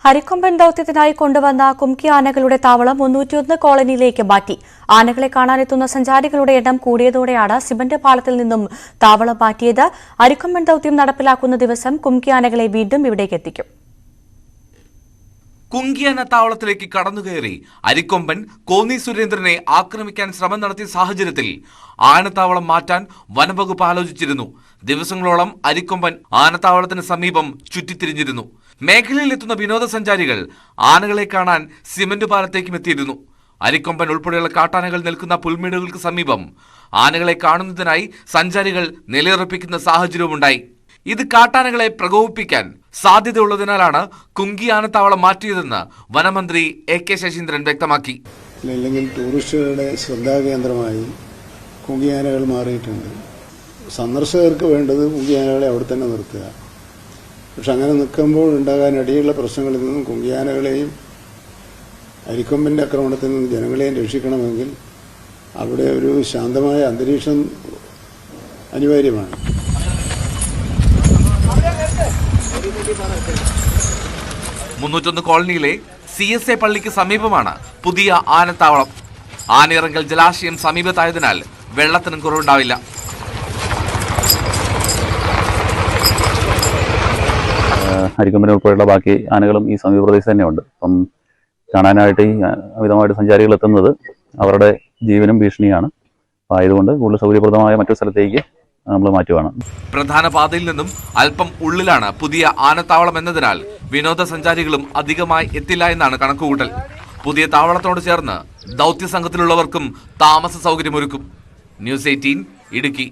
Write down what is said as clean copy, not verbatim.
അരിക്കൊമ്പൻ ദൌത്യത്തിനായി കൊണ്ടുവന്ന കുംകി ആനകളുടെ താവളം 301 കോളനിയിലേക്ക് മാറ്റി. ആനകളെ കാണാനെത്തുന്ന സഞ്ചാരികളുടെ എണ്ണം കൂടിയതോടെയാണ് സിമന്റ് പാളത്തിൽ നിന്നും താവളം മാറ്റിയത്. അരിക്കൊമ്പൻ ദൌത്യം നടപ്പിലാക്കുന്ന ദിവസം കുംകി ആനകളെ വീണ്ടും ഇവിടേക്ക് എത്തിക്കും. കുങ്കിയാന താവളത്തിലേക്ക് കടന്നുകയറി അരിക്കൊമ്പൻ കോന്നി സുരേന്ദ്രനെ ആക്രമിക്കാൻ ശ്രമം നടത്തിയ സാഹചര്യത്തിൽ ആനത്താവളം മാറ്റാൻ വനംവകുപ്പ് ആലോചിച്ചിരുന്നു. ദിവസങ്ങളോളം അരിക്കൊമ്പൻ ആനത്താവളത്തിന് സമീപം ചുറ്റിത്തിരിഞ്ഞിരുന്നു. മേഖലയിലെത്തുന്ന വിനോദസഞ്ചാരികൾ ആനകളെ കാണാൻ സിമന്റ് പാലത്തേക്കും എത്തിയിരുന്നു. അരിക്കൊമ്പൻ ഉൾപ്പെടെയുള്ള കാട്ടാനകൾ നിൽക്കുന്ന പുൽമേടുകൾക്ക് സമീപം ആനകളെ കാണുന്നതിനായി സഞ്ചാരികൾ നിലയുറപ്പിക്കുന്ന സാഹചര്യവുമുണ്ടായി. ഇത് കാട്ടാനകളെ പ്രകോപിപ്പിക്കാൻ സാധ്യതയുള്ളതിനാലാണ് കുങ്കി ആനത്താവളം മാറ്റിയതെന്ന് വനമന്ത്രി AK ശശീന്ദ്രൻ വ്യക്തമാക്കി. അല്ലെങ്കിൽ ടൂറിസ്റ്റുകളുടെ ശ്രദ്ധാകേന്ദ്രമായി കുങ്കിയാനകൾ മാറിയിട്ടുണ്ട്. സന്ദർശകർക്ക് വേണ്ടത് കുങ്കിയാനകളെ അവിടെ തന്നെ നിർത്തുക. പക്ഷെ അങ്ങനെ നിൽക്കുമ്പോൾ ഉണ്ടാകാനിടയുള്ള പ്രശ്നങ്ങളിൽ നിന്നും കുങ്കിയാനകളെയും അരിക്കൊമ്പിൻ്റെ ആക്രമണത്തിൽ നിന്നും ജനങ്ങളെയും രക്ഷിക്കണമെങ്കിൽ അവിടെ ഒരു ശാന്തമായ അന്തരീക്ഷം അനിവാര്യമാണ്. 301 കോളനിയിലെ CSA പള്ളിക്ക് സമീപമാണ് പുതിയ ആനത്താവളം. ആനയിറങ്കൽ ജലാശയം സമീപത്തായതിനാൽ വെള്ളത്തിനും കുറവുണ്ടാവില്ല. അരിക്കൊമ്പൻ ഉൾപ്പെടെയുള്ള ബാക്കി ആനകളും ഈ സമീപ പ്രദേശത്ത് തന്നെയുണ്ട്. അപ്പം കാണാനായിട്ട് ഈ അമിതമായിട്ട് സഞ്ചാരികൾ എത്തുന്നത് അവരുടെ ജീവനും ഭീഷണിയാണ്. ആയതുകൊണ്ട് കൂടുതൽ സൗകര്യപ്രദമായ മറ്റൊരു സ്ഥലത്തേക്ക് നമ്മൾ മാറ്റുവാണ്. പ്രധാന പാതയിൽ നിന്നും അല്പം ഉള്ളിലാണ് പുതിയ ആനത്താവളം എന്നതിനാൽ വിനോദസഞ്ചാരികളും അധികമായി എത്തില്ല എന്നാണ് കണക്കുകൂട്ടൽ. പുതിയ താവളത്തോട് ചേർന്ന് ദൗത്യ സംഘത്തിലുള്ളവർക്കും താമസ സൗകര്യമൊരുക്കും. ന്യൂസ് 18 ഇടുക്കി.